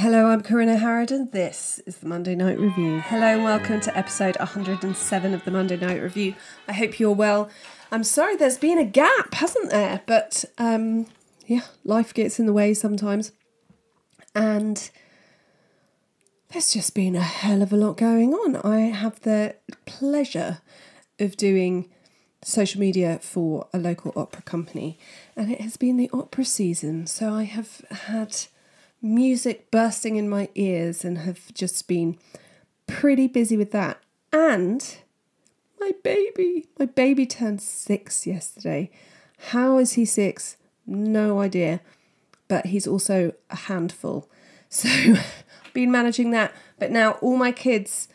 Hello, I'm Corinna Harrod and this is the Monday Night Review. Hello and welcome to episode 107 of the Monday Night Review. I hope you're well. I'm sorry there's been a gap, hasn't there? But life gets in the way sometimes. And there's just been a hell of a lot going on. I have the pleasure of doing social media for a local opera company. And it has been the opera season. So I have had music bursting in my ears and have just been pretty busy with that. And my baby turned 6 yesterday. How is he 6? No idea. But he's also a handful. So I've been managing that. But now all my kids,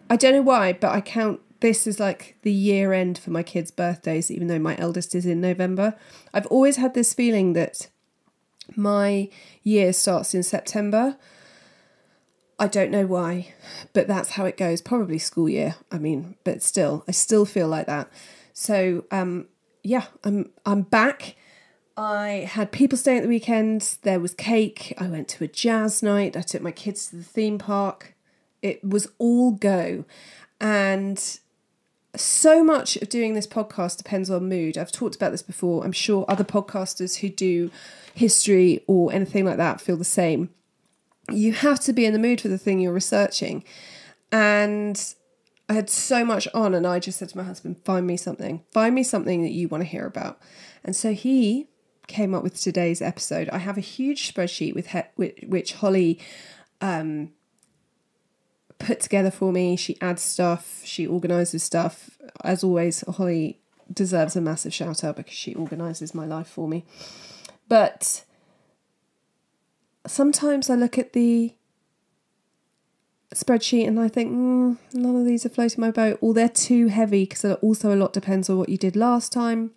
I don't know why, but I count this as like the year end for my kids' birthdays, even though my eldest is in November. I've always had this feeling that my year starts in September. I don't know why, but that's how it goes. Probably school year. But still, I still feel like that. So, I'm back. I had people staying at the weekend. There was cake. I went to a jazz night. I took my kids to the theme park. It was all go. And so much of doing this podcast depends on mood. I've talked about this before. I'm sure other podcasters who do history or anything like that feel the same. You have to be in the mood for the thing you're researching. And I had so much on and I just said to my husband, find me something that you want to hear about. And so he came up with today's episode. I have a huge spreadsheet which Holly put together for me. She adds stuff, she organises stuff. As always, Holly deserves a massive shout out because she organises my life for me. But sometimes I look at the spreadsheet and I think, none of these are floating my boat, or they're too heavy, because also a lot depends on what you did last time.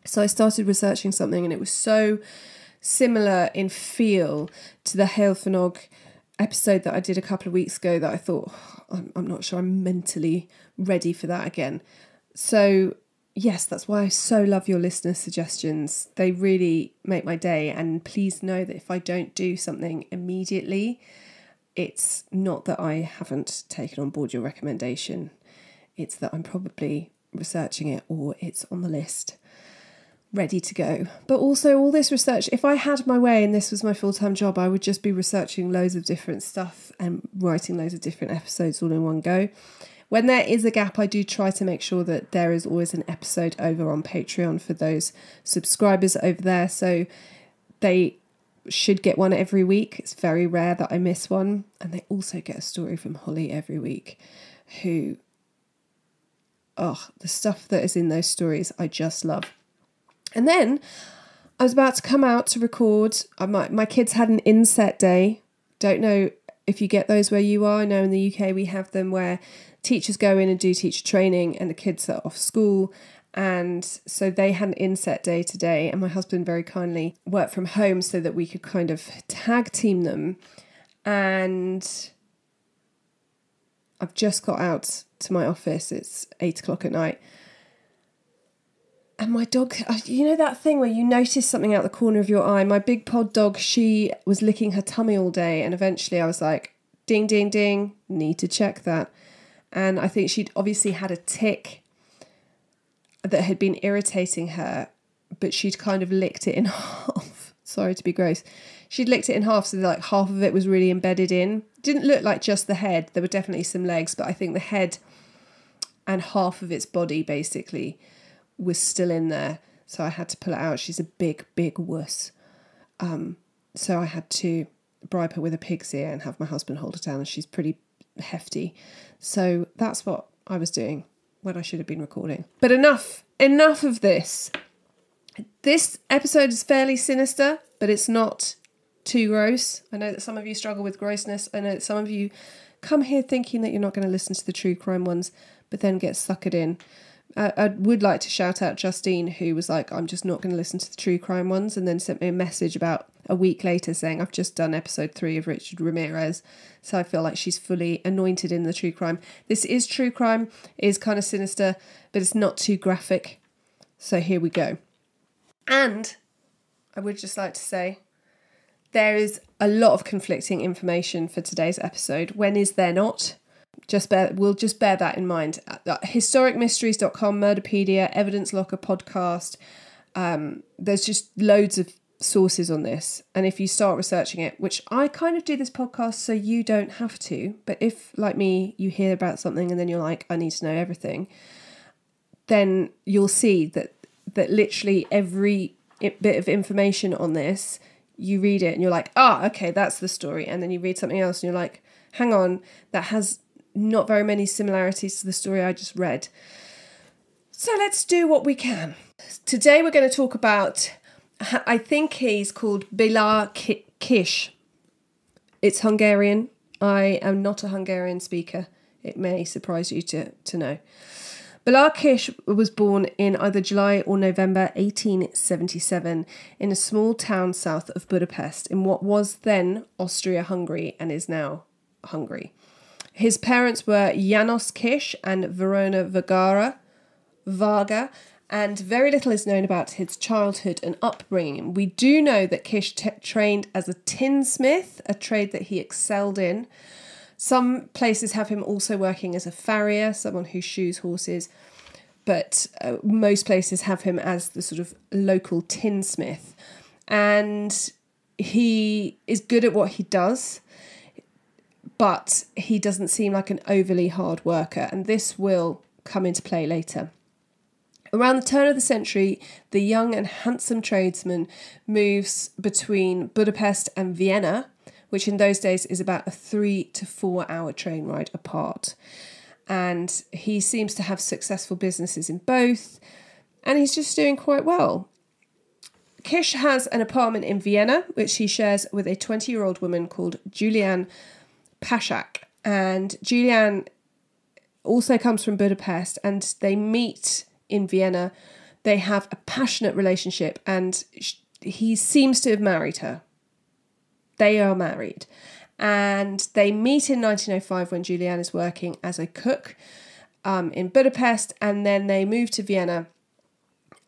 So I started researching something and it was so similar in feel to the Hail Fanog episode that I did a couple of weeks ago that I thought, I'm not sure I'm mentally ready for that again. So yes, that's why I so love your listener suggestions. They really make my day. And please know that if I don't do something immediately, it's not that I haven't taken on board your recommendation. It's that I'm probably researching it or it's on the list, ready to go. But also all this research, if I had my way and this was my full-time job, I would just be researching loads of different stuff and writing loads of different episodes all in one go. When there is a gap, I do try to make sure that there is always an episode over on Patreon for those subscribers over there. So they should get one every week. It's very rare that I miss one. And they also get a story from Holly every week, who, the stuff that is in those stories, I just love. And then I was about to come out to record. My kids had an inset day. Don't know if you get those where you are. I know in the UK we have them where teachers go in and do teacher training and the kids are off school. And so they had an inset day today, and my husband very kindly worked from home so that we could kind of tag team them. And I've just got out to my office. It's 8:00 at night. And my dog, you know that thing where you notice something out the corner of your eye? My big pod dog, she was licking her tummy all day. And eventually I was like, ding, ding, ding, need to check that. And I think she'd obviously had a tick that had been irritating her, but she'd kind of licked it in half. Sorry to be gross. She'd licked it in half, so like half of it was really embedded in. Didn't look like just the head. There were definitely some legs, but I think the head and half of its body basically was still in there. So I had to pull it out. She's a big, big wuss. So I had to bribe her with a pig's ear and have my husband hold her down, and she's pretty hefty. So that's what I was doing when I should have been recording. But enough of this. This episode is fairly sinister, but it's not too gross. I know that some of you struggle with grossness. I know that some of you come here thinking that you're not going to listen to the true crime ones, but then get suckered in. I would like to shout out Justine, who was like, I'm just not going to listen to the true crime ones, and then sent me a message about a week later saying, I've just done episode 3 of Richard Ramirez, so I feel like she's fully anointed in the true crime. This is true crime, it is kind of sinister, but it's not too graphic. So here we go. And I would just like to say, there is a lot of conflicting information for today's episode. When is there not? We'll just bear that in mind. Historicmysteries.com, Murderpedia, Evidence Locker podcast. There's just loads of sources on this. And if you start researching it, which I kind of do this podcast so you don't have to, but if, like me, you hear about something and then you're like, I need to know everything, then you'll see that literally every bit of information on this, you read it and you're like, okay, that's the story. And then you read something else and you're like, hang on, that has not very many similarities to the story I just read. So let's do what we can. Today we're going to talk about, I think he's called Bela Kiss. It's Hungarian. I am not a Hungarian speaker. It may surprise you to know. Bela Kiss was born in either July or November 1877 in a small town south of Budapest in what was then Austria-Hungary and is now Hungary. His parents were János Kiss and Verona Varga, and very little is known about his childhood and upbringing. We do know that Kiss trained as a tinsmith, a trade that he excelled in. Some places have him also working as a farrier, someone who shoes horses, but most places have him as the sort of local tinsmith. And he is good at what he does, but he doesn't seem like an overly hard worker, and this will come into play later. Around the turn of the century, the young and handsome tradesman moves between Budapest and Vienna, which in those days is about a 3 to 4 hour train ride apart. And he seems to have successful businesses in both, and he's just doing quite well. Kiss has an apartment in Vienna, which he shares with a 20-year-old woman called Julian Paszak. And Julian also comes from Budapest, and they meet in Vienna. They have a passionate relationship, and he seems to have married her. They are married, and they meet in 1905 when Julian is working as a cook in Budapest, and then they move to Vienna,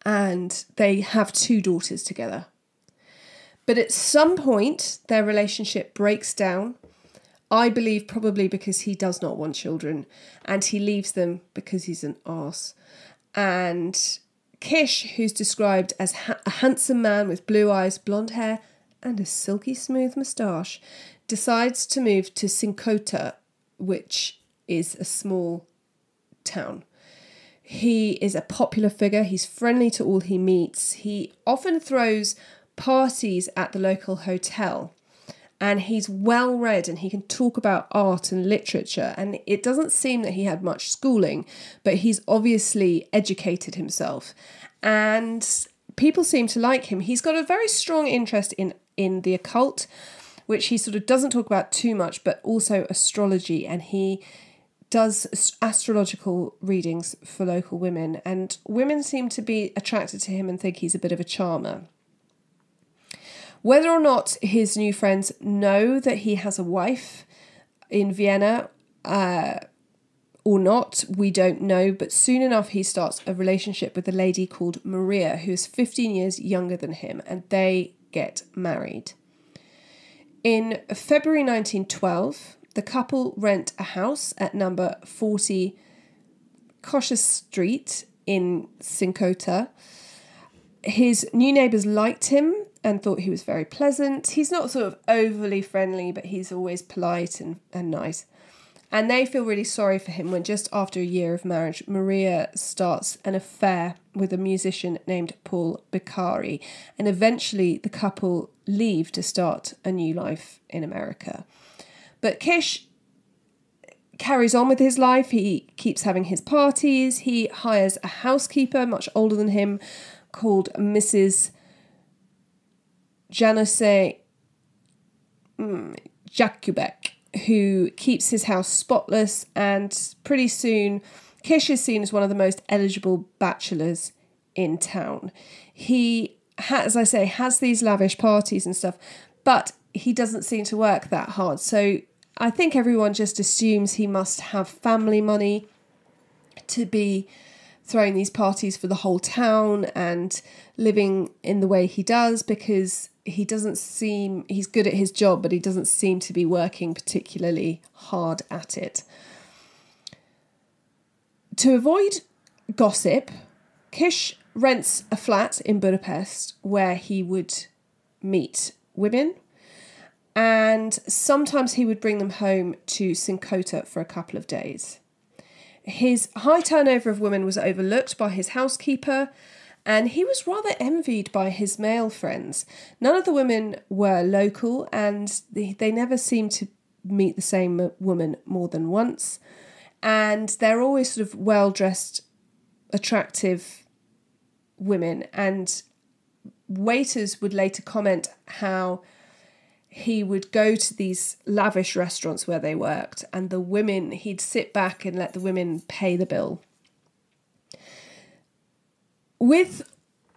and they have 2 daughters together. But at some point, their relationship breaks down. I believe probably because he does not want children, and he leaves them because he's an arse. And Kiss, who's described as a handsome man with blue eyes, blonde hair, and a silky smooth moustache, decides to move to Sincota, which is a small town. He is a popular figure. He's friendly to all he meets. He often throws parties at the local hotel, and he's well read and he can talk about art and literature. And it doesn't seem that he had much schooling, but he's obviously educated himself, and people seem to like him. He's got a very strong interest in the occult, which he sort of doesn't talk about too much, but also astrology, and he does astrological readings for local women, and women seem to be attracted to him and think he's a bit of a charmer. Whether or not his new friends know that he has a wife in Vienna or not, we don't know, but soon enough he starts a relationship with a lady called Maria, who is 15 years younger than him, and they get married. In February 1912, the couple rent a house at number 40 Kosher Street in Sincota. His new neighbours liked him and thought he was very pleasant. He's not sort of overly friendly, but he's always polite and nice. And they feel really sorry for him when just after a year of marriage, Maria starts an affair with a musician named Paul Beccari. And eventually the couple leave to start a new life in America. But Kiss carries on with his life. He keeps having his parties. He hires a housekeeper much older than him called Mrs. Janice Jakubek, who keeps his house spotless, and pretty soon Kiss is seen as one of the most eligible bachelors in town. He, as I say, has these lavish parties and stuff, but he doesn't seem to work that hard. So I think everyone just assumes he must have family money to be throwing these parties for the whole town and living in the way he does, because he's good at his job, but he doesn't seem to be working particularly hard at it. To avoid gossip, Kiss rents a flat in Budapest where he would meet women, and sometimes he would bring them home to Sincota for a couple of days. His high turnover of women was overlooked by his housekeeper, and he was rather envied by his male friends. None of the women were local, and they never seemed to meet the same woman more than once. And they're always sort of well-dressed, attractive women. And waiters would later comment how he would go to these lavish restaurants where they worked, and the women, he'd sit back and let the women pay the bill. With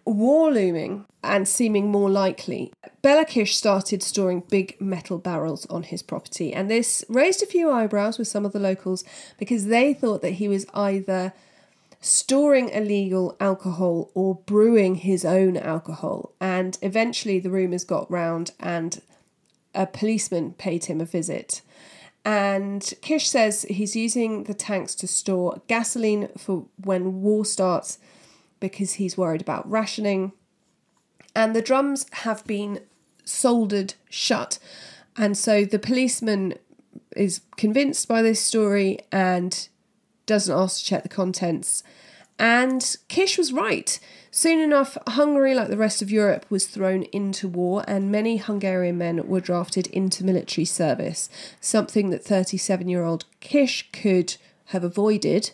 war looming and seeming more likely, Bela Kiss started storing big metal barrels on his property, and this raised a few eyebrows with some of the locals because they thought that he was either storing illegal alcohol or brewing his own alcohol. And eventually the rumours got round and a policeman paid him a visit. And Kiss says he's using the tanks to store gasoline for when war starts because he's worried about rationing. And the drums have been soldered shut. And so the policeman is convinced by this story and doesn't ask to check the contents. And Kiss was right. Soon enough, Hungary, like the rest of Europe, was thrown into war, and many Hungarian men were drafted into military service, something that 37-year-old Kiss could have avoided,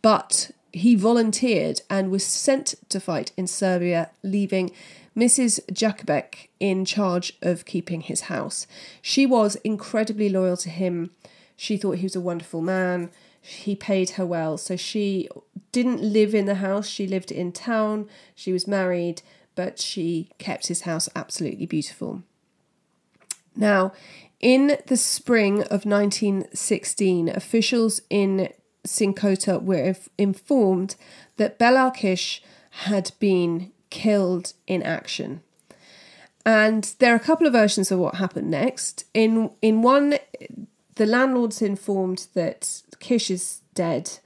but he volunteered and was sent to fight in Serbia, leaving Mrs. Jakubek in charge of keeping his house. She was incredibly loyal to him. She thought he was a wonderful man. He paid her well, so she didn't live in the house, she lived in town, she was married, but she kept his house absolutely beautiful. Now, in the spring of 1916, officials in Sincota were informed that Bela Kiss had been killed in action. And there are a couple of versions of what happened next. In one, the landlord's informed that Kiss is dead,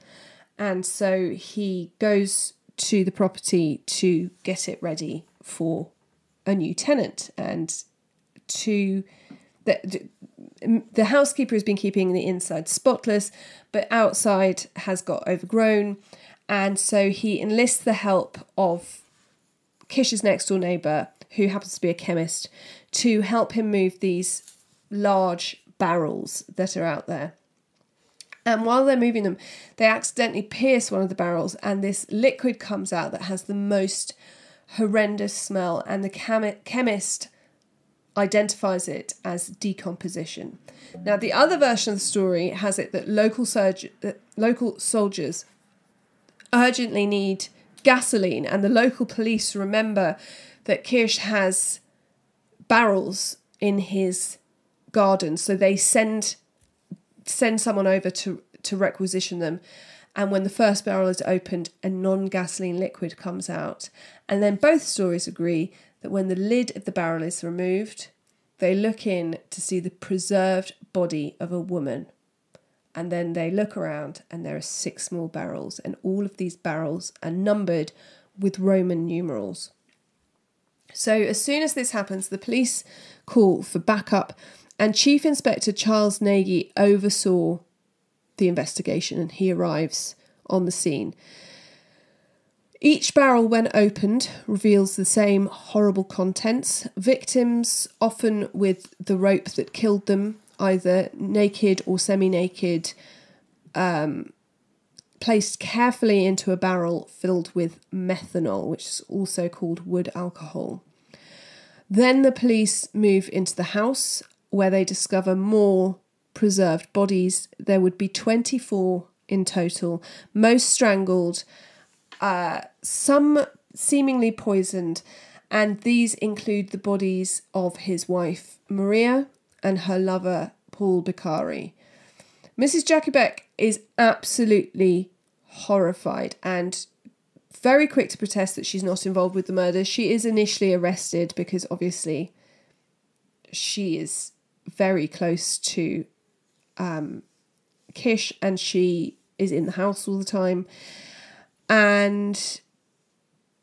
and so he goes to the property to get it ready for a new tenant. And the housekeeper has been keeping the inside spotless, but outside has got overgrown, and so he enlists the help of Kiss's next door neighbour, who happens to be a chemist, to help him move these large barrels that are out there. And while they're moving them, they accidentally pierce one of the barrels, and this liquid comes out that has the most horrendous smell, and the chemist identifies it as decomposition. Now, the other version of the story has it that local soldiers urgently need gasoline, and the local police remember that Kiss has barrels in his garden, so they send someone over to requisition them. And when the first barrel is opened, a non-gasoline liquid comes out. And then both stories agree that when the lid of the barrel is removed, they look in to see the preserved body of a woman. And then they look around and there are 6 small barrels, and all of these barrels are numbered with Roman numerals. So as soon as this happens, the police call for backup, and Chief Inspector Charles Nagy oversaw the investigation, and he arrives on the scene. Each barrel, when opened, reveals the same horrible contents. Victims, often with the rope that killed them, either naked or semi-naked, placed carefully into a barrel filled with methanol, which is also called wood alcohol. Then the police move into the house, where they discover more preserved bodies. There would be 24 in total, most strangled, some seemingly poisoned, and these include the bodies of his wife Maria and her lover Paul Beccari. Mrs. Jakubek is absolutely horrified and very quick to protest that she's not involved with the murders. She is initially arrested because obviously she is very close to Kish, and she is in the house all the time. And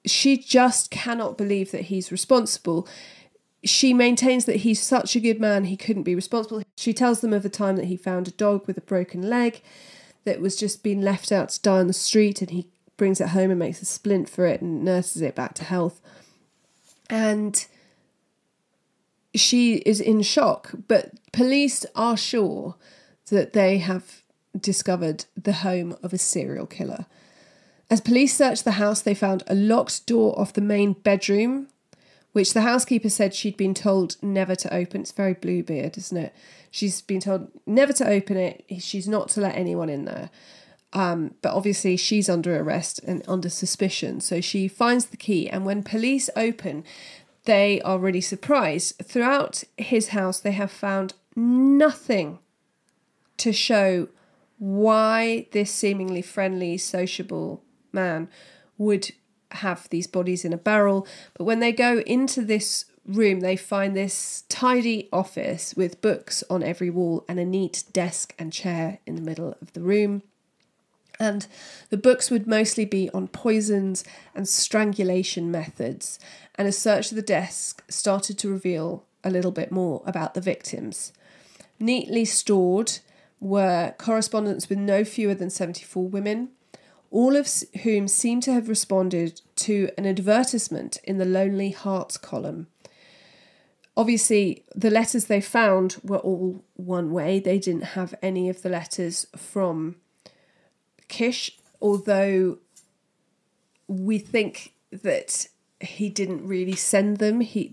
she just cannot believe that he's responsible. She maintains that he's such a good man, he couldn't be responsible. She tells them of the time that he found a dog with a broken leg that was just being left out to die on the street, and he brings it home and makes a splint for it and nurses it back to health. And she is in shock, but police are sure that they have discovered the home of a serial killer. As police searched the house, they found a locked door off the main bedroom, which the housekeeper said she'd been told never to open. It's very Bluebeard, isn't it? She's been told never to open it. She's not to let anyone in there. But obviously she's under arrest and under suspicion. So she finds the key, and when police open, they are really surprised. Throughout his house, they have found nothing to show why this seemingly friendly, sociable man would have these bodies in a barrel. But when they go into this room, they find this tidy office with books on every wall and a neat desk and chair in the middle of the room. And the books would mostly be on poisons and strangulation methods. And a search of the desk started to reveal a little bit more about the victims. Neatly stored were correspondence with no fewer than 74 women, all of whom seem to have responded to an advertisement in the Lonely Hearts column. Obviously, the letters they found were all one way. They didn't have any of the letters from Kish, although we think that he didn't really send them. He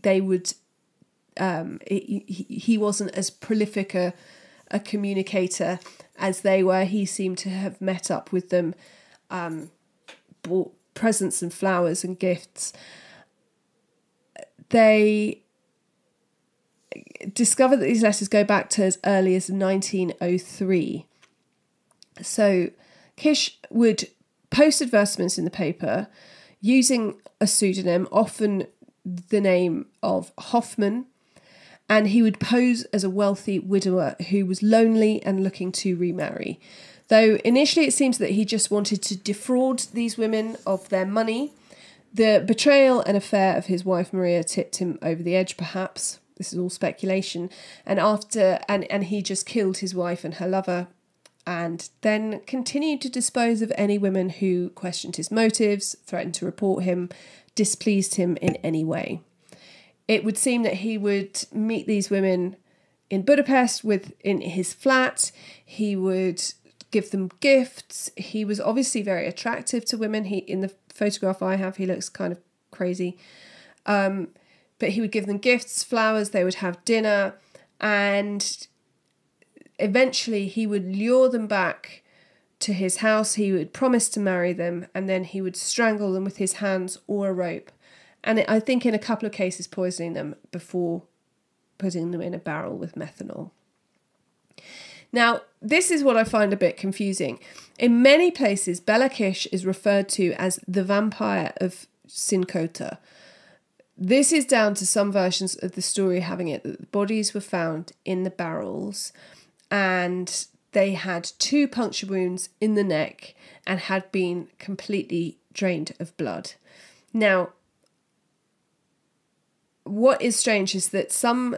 wasn't as prolific a communicator as they were. He seemed to have met up with them, bought presents and flowers and gifts. They discovered that these letters go back to as early as 1903. So Kish would post advertisements in the paper using a pseudonym, often the name of Hoffman, and he would pose as a wealthy widower who was lonely and looking to remarry. Though initially it seems that he just wanted to defraud these women of their money. The betrayal and affair of his wife Maria tipped him over the edge, perhaps. This is all speculation. And he just killed his wife and her lover, and then continued to dispose of any women who questioned his motives, threatened to report him, displeased him in any way. It would seem that he would meet these women in Budapest in his flat. He would give them gifts. He was obviously very attractive to women. In the photograph I have, he looks kind of crazy. But he would give them gifts, flowers, they would have dinner, and eventually he would lure them back to his house. He would promise to marry them, and then he would strangle them with his hands or a rope. And I think in a couple of cases poisoning them before putting them in a barrel with methanol. Now, this is what I find a bit confusing. In many places, Bela Kiss is referred to as the vampire of Sincota. This is down to some versions of the story having it that the bodies were found in the barrels and they had 2 puncture wounds in the neck and had been completely drained of blood. Now, what is strange is that some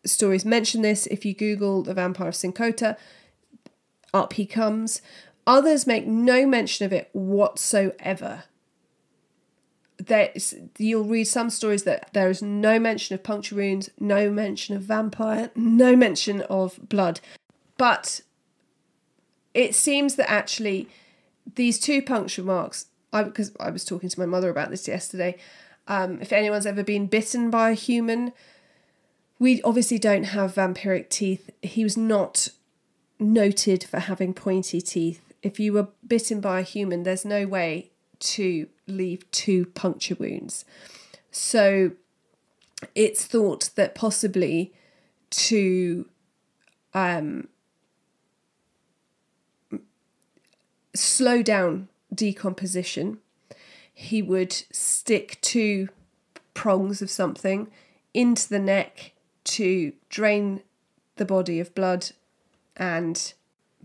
stories mention this. If you Google the vampire of Sincota, up he comes. Others make no mention of it whatsoever. You'll read some stories that there is no mention of puncture wounds, no mention of vampire, no mention of blood. But it seems that actually these 2 puncture marks, because I was talking to my mother about this yesterday, if anyone's ever been bitten by a human, we obviously don't have vampiric teeth. He was not noted for having pointy teeth. If you were bitten by a human, there's no way to leave 2 puncture wounds. So it's thought that possibly to slow down decomposition, he would stick 2 prongs of something into the neck to drain the body of blood, and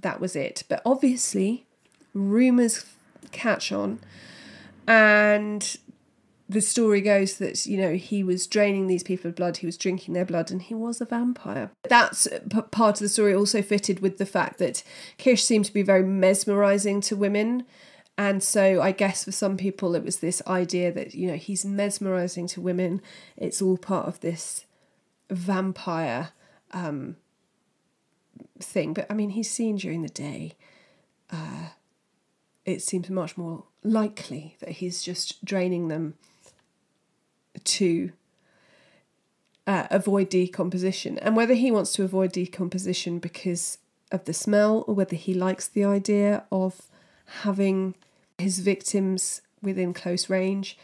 that was it. But obviously, rumours catch on, and the story goes that, he was draining these people of blood, he was drinking their blood, and he was a vampire. That's part of the story also fitted with the fact that Kish seemed to be very mesmerising to women. And so I guess for some people it was this idea that, he's mesmerising to women. It's all part of this vampire thing. But, I mean, he's seen during the day. It seems much more likely that he's just draining them to avoid decomposition. And whether he wants to avoid decomposition because of the smell, or whether he likes the idea of having his victims within close range,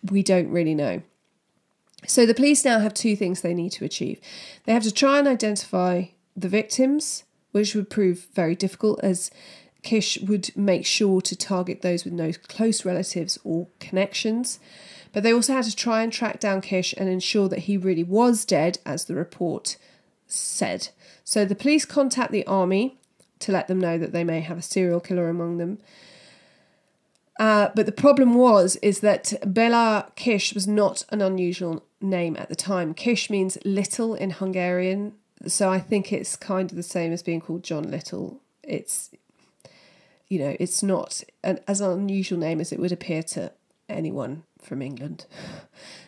we don't really know. So the police now have two things they need to achieve. They have to try and identify the victims, which would prove very difficult, as Kish would make sure to target those with no close relatives or connections. But they also had to try and track down Kish and ensure that he really was dead, as the report said. So the police contact the army to let them know that they may have a serial killer among them. But the problem is that Bela Kiss was not an unusual name at the time. Kish means little in Hungarian, so I think it's kind of the same as being called John Little. It's not as unusual name as it would appear to anyone from England.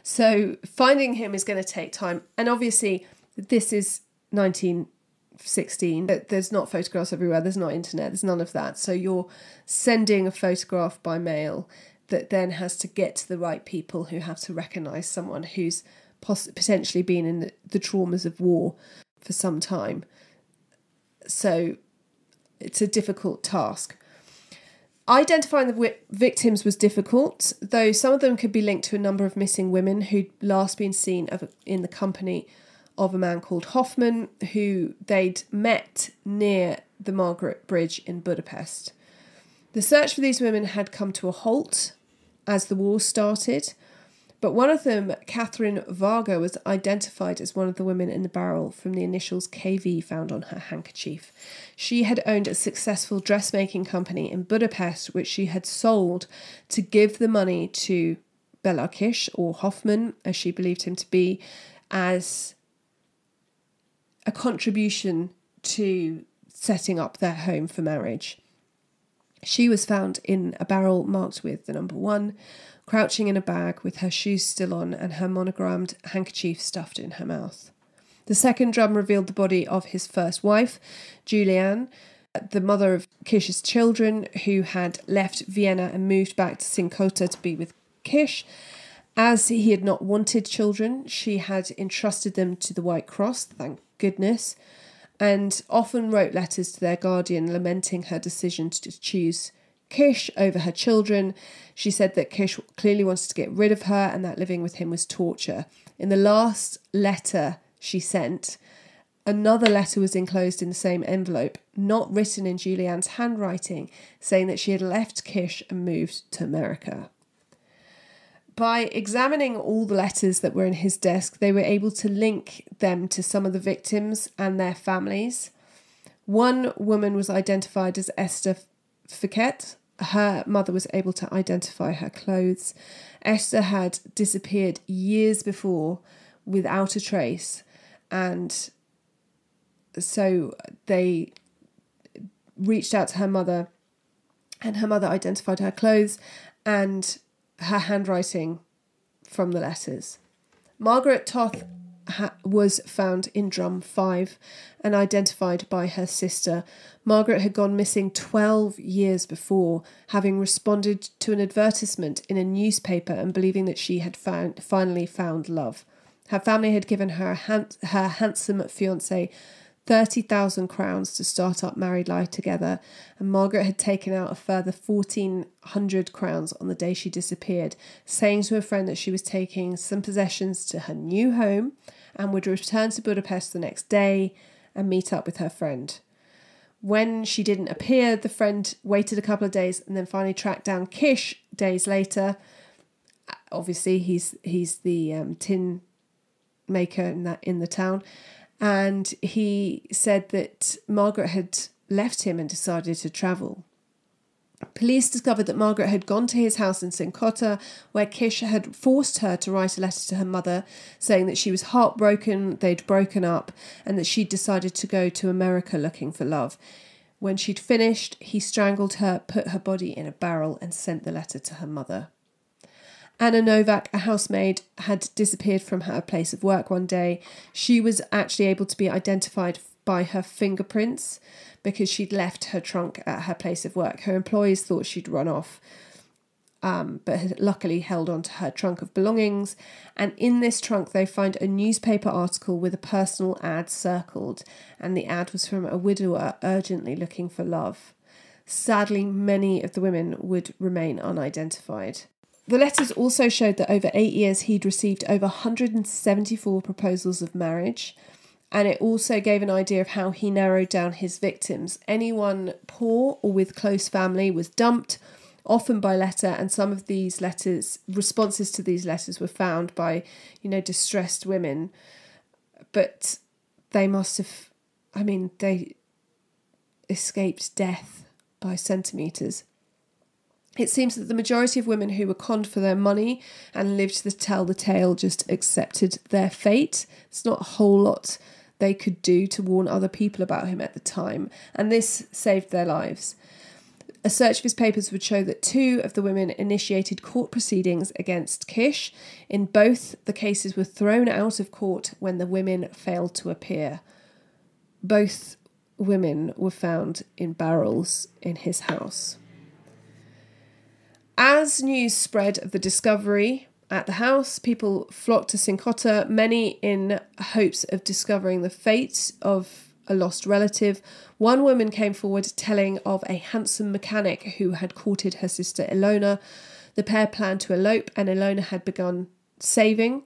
So finding him is going to take time. And obviously this is 1916. There's not photographs everywhere. There's not internet. There's none of that. So you're sending a photograph by mail that then has to get to the right people who have to recognise someone who's potentially been in the traumas of war for some time. So it's a difficult task. Identifying the victims was difficult, though some of them could be linked to a number of missing women who'd last been seen in the company of a man called Hoffman, who they'd met near the Margaret Bridge in Budapest. The search for these women had come to a halt as the war started, but one of them, Catherine Varga, was identified as one of the women in the barrel from the initials KV found on her handkerchief. She had owned a successful dressmaking company in Budapest, which she had sold to give the money to Bela Kiss, or Hoffman, as she believed him to be, as a contribution to setting up their home for marriage. She was found in a barrel marked with the number 1, crouching in a bag with her shoes still on and her monogrammed handkerchief stuffed in her mouth. The second drum revealed the body of his first wife, Julianne, the mother of Kish's children, who had left Vienna and moved back to Sinkota to be with Kish. As he had not wanted children, she had entrusted them to the White Cross, thank goodness, and often wrote letters to their guardian lamenting her decision to choose Kish over her children. She said that Kish clearly wanted to get rid of her and that living with him was torture. In the last letter she sent, another letter was enclosed in the same envelope, not written in Julianne's handwriting, saying that she had left Kish and moved to America. By examining all the letters that were in his desk, they were able to link them to some of the victims and their families. One woman was identified as Esther Fiquet. Her mother was able to identify her clothes. Esther had disappeared years before without a trace, and so they reached out to her mother, and her mother identified her clothes and her handwriting from the letters. Margaret Toth was found in drum 5 and identified by her sister. Margaret had gone missing 12 years before, having responded to an advertisement in a newspaper and believing that she had finally found love. Her family had given her her handsome fiancé 30,000 crowns to start up married life together, and Margaret had taken out a further 1,400 crowns on the day she disappeared, saying to a friend that she was taking some possessions to her new home and would return to Budapest the next day and meet up with her friend. When she didn't appear, the friend waited a couple of days and then finally tracked down Kish days later. Obviously, he's the tin maker in the town. And he said that Margaret had left him and decided to travel. Police discovered that Margaret had gone to his house in St. Cotta, where Kish had forced her to write a letter to her mother saying that she was heartbroken, they'd broken up, and that she'd decided to go to America looking for love. When she'd finished, he strangled her, put her body in a barrel, and sent the letter to her mother. Anna Novak, a housemaid, had disappeared from her place of work one day. She was actually able to be identified by her fingerprints because she'd left her trunk at her place of work. Her employees thought she'd run off, but had luckily held on to her trunk of belongings. And in this trunk, they find a newspaper article with a personal ad circled. And the ad was from a widower urgently looking for love. Sadly, many of the women would remain unidentified. The letters also showed that over 8 years he'd received over 174 proposals of marriage, and it also gave an idea of how he narrowed down his victims. Anyone poor or with close family was dumped, often by letter, and some of these letters, responses to these letters were found by, distressed women, but they must have, they escaped death by centimetres. It seems that the majority of women who were conned for their money and lived to tell the tale just accepted their fate. It's not a whole lot they could do to warn other people about him at the time, and this saved their lives. A search of his papers would show that 2 of the women initiated court proceedings against Kish. In both, the cases were thrown out of court when the women failed to appear. Both women were found in barrels in his house. As news spread of the discovery at the house, people flocked to St. Cotta, many in hopes of discovering the fate of a lost relative. One woman came forward telling of a handsome mechanic who had courted her sister Ilona. The pair planned to elope, and Ilona had begun saving.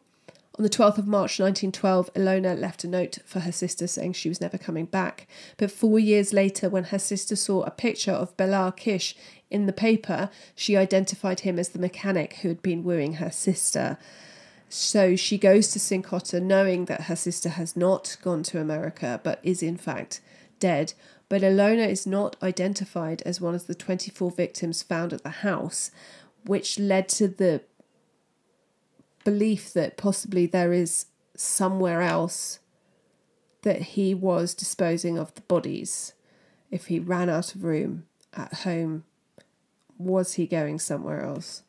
On the 12th of March 1912, Ilona left a note for her sister saying she was never coming back. But 4 years later, when her sister saw a picture of Bela Kiss in the paper, she identified him as the mechanic who had been wooing her sister. So she goes to St. Cotta knowing that her sister has not gone to America, but is in fact dead. But Ilona is not identified as one of the 24 victims found at the house, which led to the belief that possibly there is somewhere else that he was disposing of the bodies. If he ran out of room at home, was he going somewhere else?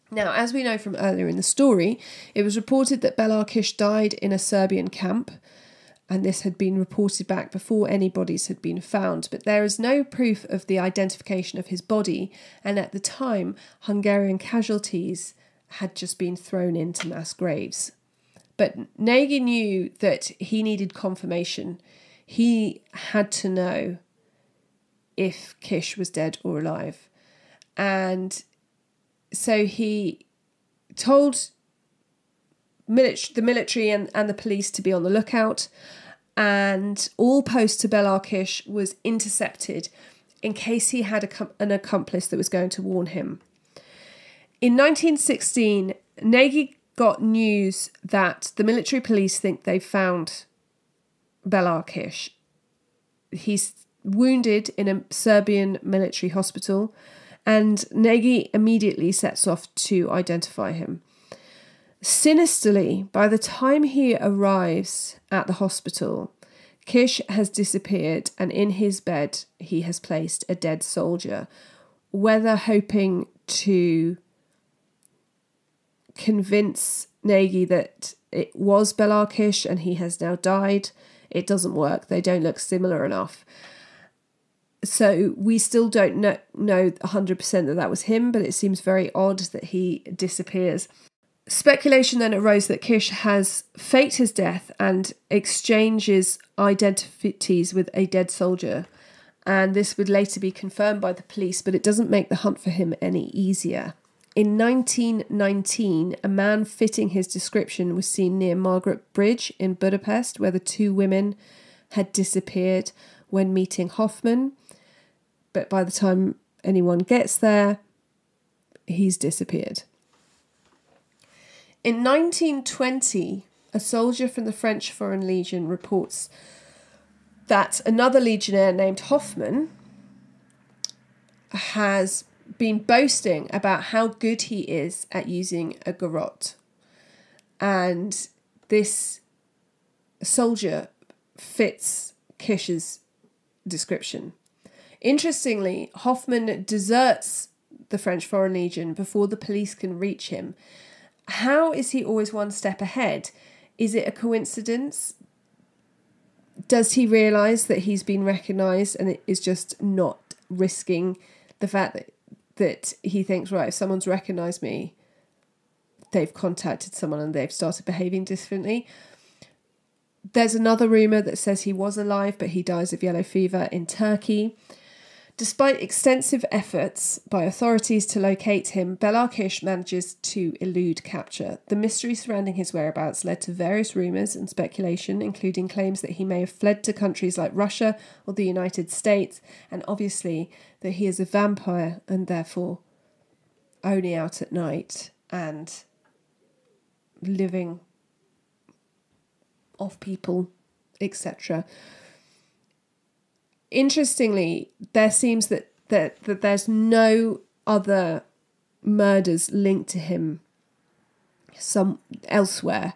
Now, as we know from earlier in the story, it was reported that Bela Kiss died in a Serbian camp, and this had been reported back before any bodies had been found, but there is no proof of the identification of his body, and at the time, Hungarian casualties had just been thrown into mass graves. But Nagy knew that he needed confirmation. He had to know if Kish was dead or alive. And so he told the military and the police to be on the lookout, and all post to Bela Kiss was intercepted in case he had an accomplice that was going to warn him. In 1916, Nagy got news that the military police think they've found Bela Kiss. He's wounded in a Serbian military hospital, and Nagy immediately sets off to identify him. Sinisterly, by the time he arrives at the hospital, Kish has disappeared, and in his bed he has placed a dead soldier, whether hoping to convince Nagy that it was Bela Kiss and he has now died. It doesn't work. They don't look similar enough. So we still don't know 100% that was him, but it seems very odd that he disappears. Speculation then arose that Kish has faked his death and exchanges identities with a dead soldier, and this would later be confirmed by the police, but it doesn't make the hunt for him any easier. In 1919, a man fitting his description was seen near Margaret Bridge in Budapest, where the 2 women had disappeared when meeting Hoffman. But by the time anyone gets there, he's disappeared. In 1920, a soldier from the French Foreign Legion reports that another legionnaire named Hoffman has been boasting about how good he is at using a garrote. And this soldier fits Kish's description. Interestingly, Hoffman deserts the French Foreign Legion before the police can reach him. How is he always one step ahead? Is it a coincidence? Does he realise that he's been recognised and it is just not risking the fact that he thinks, right, if someone's recognised me, they've contacted someone and they've started behaving differently? There's another rumour that says he was alive, but he dies of yellow fever in Turkey. Despite extensive efforts by authorities to locate him, Bela Kiss manages to elude capture. The mystery surrounding his whereabouts led to various rumours and speculation, including claims that he may have fled to countries like Russia or the United States, and obviously that he is a vampire and therefore only out at night and living off people, etc. Interestingly, there seems that there's no other murders linked to him elsewhere,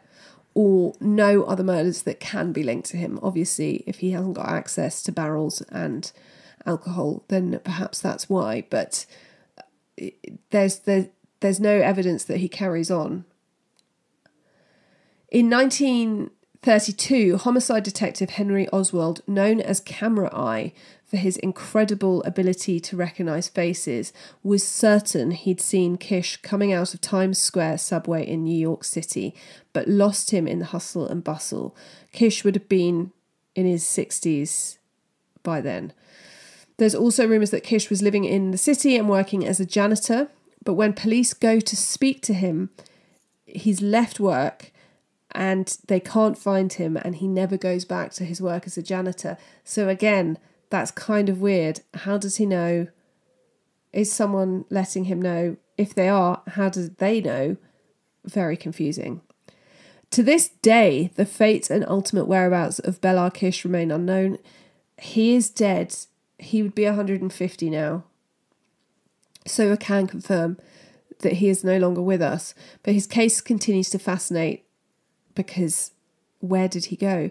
or no other murders that can be linked to him. Obviously, if he hasn't got access to barrels and alcohol, then perhaps that's why. But there's no evidence that he carries on. In 1932, homicide detective Henry Oswald, known as Camera Eye for his incredible ability to recognise faces, was certain he'd seen Kish coming out of Times Square subway in New York City, but lost him in the hustle and bustle. Kish would have been in his 60s by then. There's also rumours that Kish was living in the city and working as a janitor, but when police go to speak to him, he's left work and they can't find him, and he never goes back to his work as a janitor. So again, that's kind of weird. How does he know? Is someone letting him know? If they are, how do they know? Very confusing. To this day, the fate and ultimate whereabouts of Bela Kiss remain unknown. He is dead. He would be 150 now. So I can confirm that he is no longer with us. But his case continues to fascinate, because where did he go?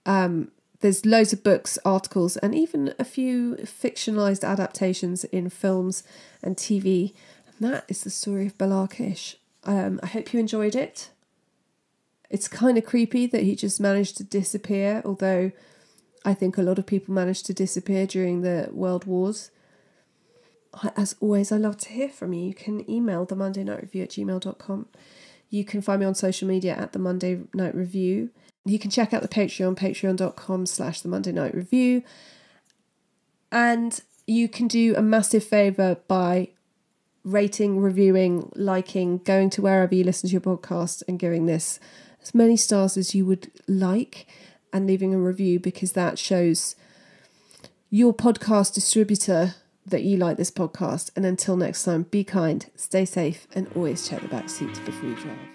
There's loads of books, articles, and even a few fictionalised adaptations in films and TV. And that is the story of Bela Kiss. I hope you enjoyed it. It's kind of creepy that he just managed to disappear, although I think a lot of people managed to disappear during the World Wars. As always, I love to hear from you. You can email themondaynightrevue@gmail.com. You can find me on social media at The Monday Night Review. You can check out the Patreon, patreon.com/themondaynightreview. And you can do a massive favour by rating, reviewing, liking, going to wherever you listen to your podcast and giving this as many stars as you would like, and leaving a review, because that shows your podcast distributor that you like this podcast. And until next time, be kind, stay safe, and always check the back seat before you drive.